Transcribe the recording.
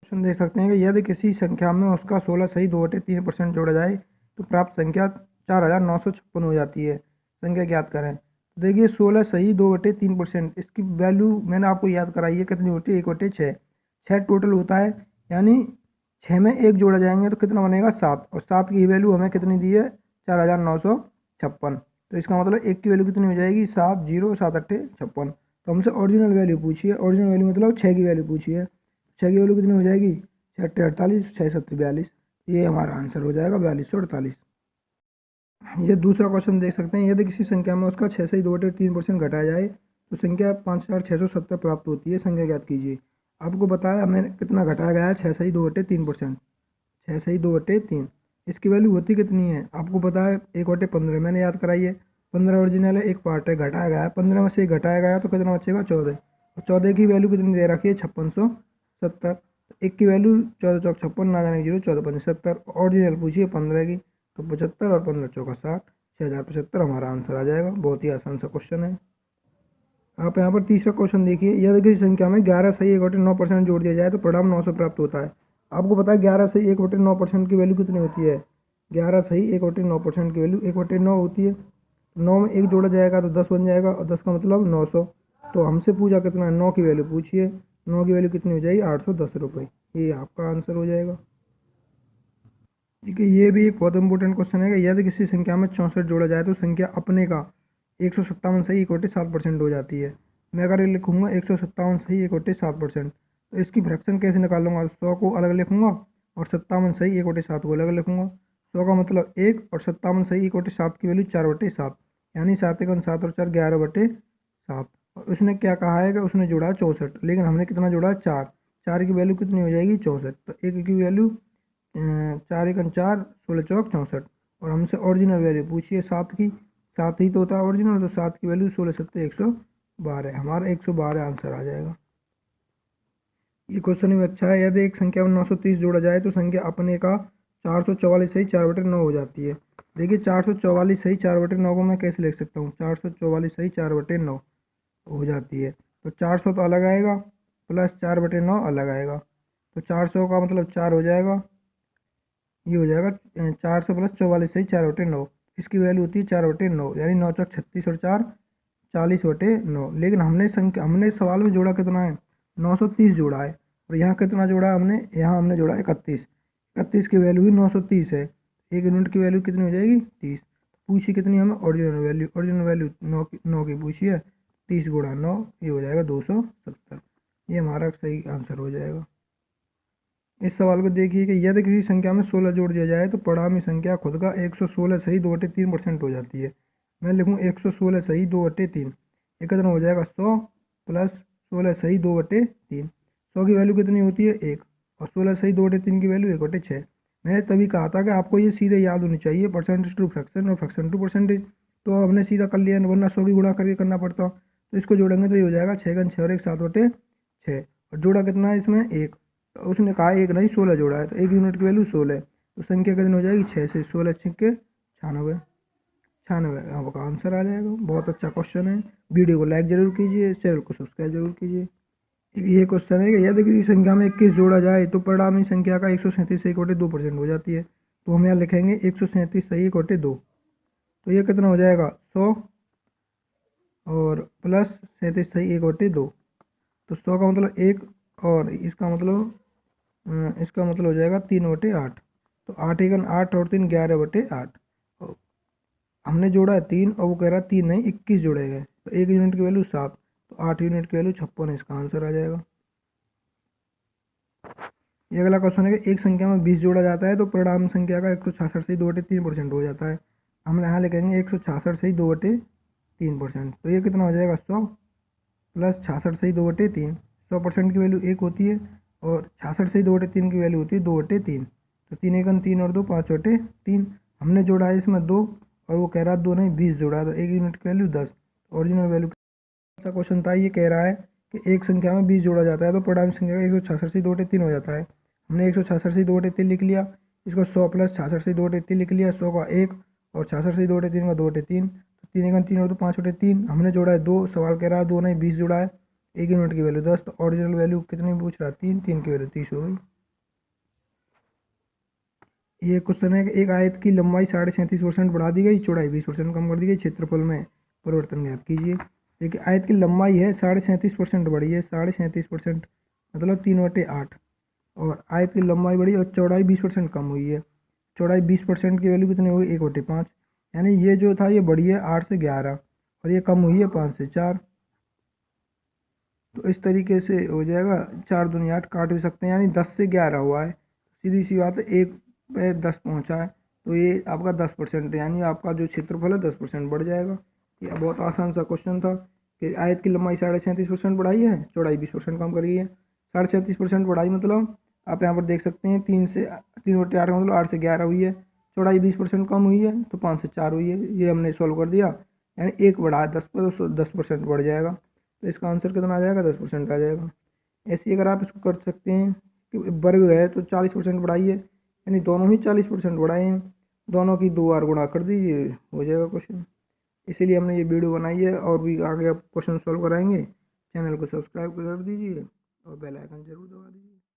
Question देख सकते हैं कि यदि किसी संख्या में उसका 16 सही 2/3% जोड़ा जाए तो प्राप्त संख्या 4956 हो जाती है। संख्या ज्ञात करें। तो देखिए 16 सही 2/3%, इसकी वैल्यू मैंने आपको याद कराई है कितनी होती है, 1/6। 6 टोटल होता है, यानी 6 में 1 जोड़ा जाएंगे तो कितना बनेगा 7, और 7 की वैल्यू हमें कितनी दी है 4956। तो इसका मतलब 1 की वैल्यू कितनी हो जाएगी 7, 0 7 8 56। तो हमसे ओरिजिनल वैल्यू पूछिए, ओरिजिनल वैल्यू मतलब 6 की वैल्यू पूछिए। 6 की वैल्यू कितनी हो जाएगी 6 8 48, 6 7 42। ये हमारा आंसर हो जाएगा 4248। ये दूसरा क्वेश्चन देख सकते हैं, यदि किसी संख्या में उसका 6 से 2/3% घटाया जाए तो संख्या 5670 प्राप्त होती है। संख्या ज्ञात कीजिए। आपको बताया हमें कितना घटाया गया है 6 से 2/3%, 6 से 2/3। इसकी वैल्यू होती कितनी है आपको पता है 1/15, मैंने याद कराई है। 15 ओरिजिनल है, एक पार्ट है, घटाया गया है, 15 में से एक घटाया गया तो कितना बचेगा 14। 14 की वैल्यू कितनी दे रखी है 5670। एक की वैल्यू 14 चौक 56, ना जाने 0, 14 पंजे 70। ओरिजिनल पूछिए 15 की, तो 75 और 15 चौका 60, 6075 हमारा आंसर आ जाएगा। बहुत ही आसान सा क्वेश्चन है। आप यहाँ पर तीसरा क्वेश्चन देखिए, यदि किसी संख्या में 11 सही 1/9% जोड़ दिया जाए तो परिणाम 900 प्राप्त होता है। आपको पता है 11 सही 1/9% की वैल्यू कितनी होती है, 11 सही 1/9% की वैल्यू 1/9 होती है। 9 में 1 जोड़ा जाएगा तो 10 बन जाएगा, और 10 का मतलब 900। तो हमसे पूछा कितना है, 9 की वैल्यू पूछिए। 9 की वैल्यू कितनी हो जाएगी 810 रुपये। ये आपका आंसर हो जाएगा। ठीक है, ये भी एक बहुत इंपॉर्टेंट क्वेश्चन है कि यदि किसी संख्या में 64 जोड़ा जाए तो संख्या अपने का 157 सही 1/7% हो जाती है। मैं अगर ये लिखूंगा 157 सही 1/7%, तो इसकी फ्रैक्शन कैसे निकालूंगा, 100 को अलग लिखूंगा और 57 सही 1/7 को अलग लिखूंगा। 100 का मतलब 1 और 57 सही 1/7 की वैल्यू 4/7, यानी 7 1 7 और 4 11/7। और उसने क्या कहा है कि उसने जोड़ा है 64, लेकिन हमने कितना जोड़ा है 4। 4 की वैल्यू कितनी हो जाएगी 64, तो 1 की वैल्यू 4 1 4, 16 चौक 64। और हमसे ओरिजिनल वैल्यू पूछिए 7 की, 7 ही तो होता है ओरिजिनल, तो 7 की वैल्यू 16 7 112, हमारा 112 आंसर आ जाएगा। ये क्वेश्चन भी अच्छा है, यदि एक संख्या में 930 जोड़ा जाए तो संख्या अपने का 444 सही 4/9 हो जाती है। देखिए 444 सही 4/9 को मैं कैसे लिख सकता हूँ, 444 सही 4/9 हो जाती है। तो 400 तो अलग आएगा, प्लस 4/9 अलग आएगा, तो 400 का मतलब 4 हो जाएगा। ये हो जाएगा 400 प्लस 44 सही 4/9। इसकी वैल्यू होती है 4/9, यानी 9 चौक 36 और 4 40/9। लेकिन हमने सवाल में जोड़ा कितना है 930 जोड़ा है, और यहाँ कितना जोड़ा है हमने, यहाँ हमने जोड़ा 31। 31 की वैल्यू ही 930 है। एक यूनिट की वैल्यू कितनी हो जाएगी 30। पूछिए कितनी हमें ओरिजिनल वैल्यू, ओरिजिनल वैल्यू 9 की पूछिए, 30 गुणा 9, ये हो जाएगा 270। ये हमारा सही आंसर हो जाएगा। इस सवाल को देखिए कि यदि किसी संख्या में 16 जोड़ दिया जाए तो परिणामी संख्या खुद का 116 सही 2/3% हो जाती है। मैं लिखूँ 116 सही 2/3, ये कितना हो जाएगा 100 प्लस 16 सही 2/3। 100 की वैल्यू कितनी होती है 1, और 16 सही 2/3 की वैल्यू 1/6। मैंने तभी कहा था कि आपको ये सीधे याद होनी चाहिए, परसेंटेज टू फ्रैक्शन और फ्रैक्शन टू परसेंटेज। तो हमने सीधा कर लिया, वरना 100 की गुणा करके करना पड़ता। तो इसको जोड़ेंगे तो ये हो जाएगा 6 6 और 1 7/6, और जोड़ा कितना है इसमें 1। तो उसने कहा 1 नहीं 16 जोड़ा है, तो 1 यूनिट की वैल्यू 16 है, तो संख्या कितनी हो जाएगी 6 से 16 छिक्के 96, 96 आपका आंसर आ जाएगा। बहुत अच्छा क्वेश्चन है। वीडियो को लाइक जरूर कीजिए, इस चैनल को सब्सक्राइब जरूर कीजिए। ये क्वेश्चन है कि यदि किसी संख्या में 21 जोड़ा जाए तो परिणामी संख्या का 137 सही 2% हो जाती है। तो हम यहाँ लिखेंगे 137 सही 2, तो ये कितना हो जाएगा 100 और प्लस 37 सही 1/2। तो 100 का मतलब 1, और इसका मतलब हो जाएगा 3/8। तो 8 1 8 और 3 11/8। हमने जोड़ा है 3, और वो कह रहा है 3 नहीं 21 जोड़े गए, तो 1 यूनिट की वैल्यू 7, तो 8 यूनिट की वैल्यू 56 है, इसका आंसर आ जाएगा। ये अगला क्वेश्चन है कि एक संख्या में 20 जोड़ा जाता है तो परिणाम संख्या का 166 से 2/3% हो जाता है। हम यहाँ लिखेंगे 166 से 2/3%, तो ये कितना हो जाएगा 100 प्लस 66 से 2/3। 100% की वैल्यू 1 होती है, और 66 से 2/3 की वैल्यू होती है 2/3। तो 3 1 3 और 2 5/3। हमने जोड़ा है इसमें 2, और वो कह रहा है 2 नहीं 20 जोड़ा है, तो 1 यूनिट की वैल्यू 10। ओरिजिनल वैल्यू का क्वेश्चन था, ये कह रहा है कि एक संख्या में 20 जोड़ा जाता है तो परिणामी संख्या का 166 से 2/3 हो जाता है। हमने 166 से 2/3 लिख लिया, इसको 100 प्लस 66 से 2/3 लिख लिया, 100 का 1 और 66 से 2/3 का 2/3। तो 3 1 3 और 2 5/3। हमने जोड़ा है 2, सवाल कह रहा है 2 नहीं 20 जोड़ा है, 1 यूनिट की वैल्यू 10। तो ओरिजिनल वैल्यू कितनी पूछ रहा है 3, 3 की वैल्यू 30 हो गई। ये क्वेश्चन है कि एक आयत की लंबाई 37.5% बढ़ा दी गई, चौड़ाई 20% कम कर दी गई, क्षेत्रफल में परिवर्तन ज्ञात कीजिए। देखिए आयत की लंबाई है 37.5% बढ़ी है, 37.5% मतलब 3/8, और आयत की लंबाई बढ़ी और चौड़ाई 20% कम हुई है। चौड़ाई 20% की वैल्यू कितनी होगी, 1/5, यानी ये जो था ये बढ़ी है 8 से 11 और ये कम हुई है 5 से 4। तो इस तरीके से हो जाएगा, 4 दूनी 8, काट भी सकते हैं, यानी 10 से 11 हुआ है। सीधी सी बात है, एक पे 10 पहुंचा है तो ये आपका 10%, यानी आपका जो क्षेत्रफल है 10% बढ़ जाएगा। ये बहुत आसान सा क्वेश्चन था कि आयत की लंबाई 37.5% बढ़ाई है, चौड़ाई 20% कम करी है। 37.5% बढ़ाई मतलब आप यहाँ पर देख सकते हैं 3/8 का मतलब 8 से 11 हुई है, चौड़ाई 20% कम हुई है तो 5 से 4 हुई है। ये हमने सॉल्व कर दिया, यानी एक बढ़ा 10 पर तो 10% बढ़ जाएगा, तो इसका आंसर कितना आ जाएगा, 10% आ जाएगा। ऐसे ही अगर आप इसको कर सकते हैं कि वर्ग है तो 40% बढ़ाइए, यानी दोनों ही 40% बढ़ाए हैं, दोनों की 2 बार गुणा कर दीजिए, हो जाएगा क्वेश्चन। इसीलिए हमने ये वीडियो बनाई है, और भी आगे आप क्वेश्चन सॉल्व कराएंगे। चैनल को सब्सक्राइब कर दीजिए और बेल आइकन जरूर दबा दीजिए।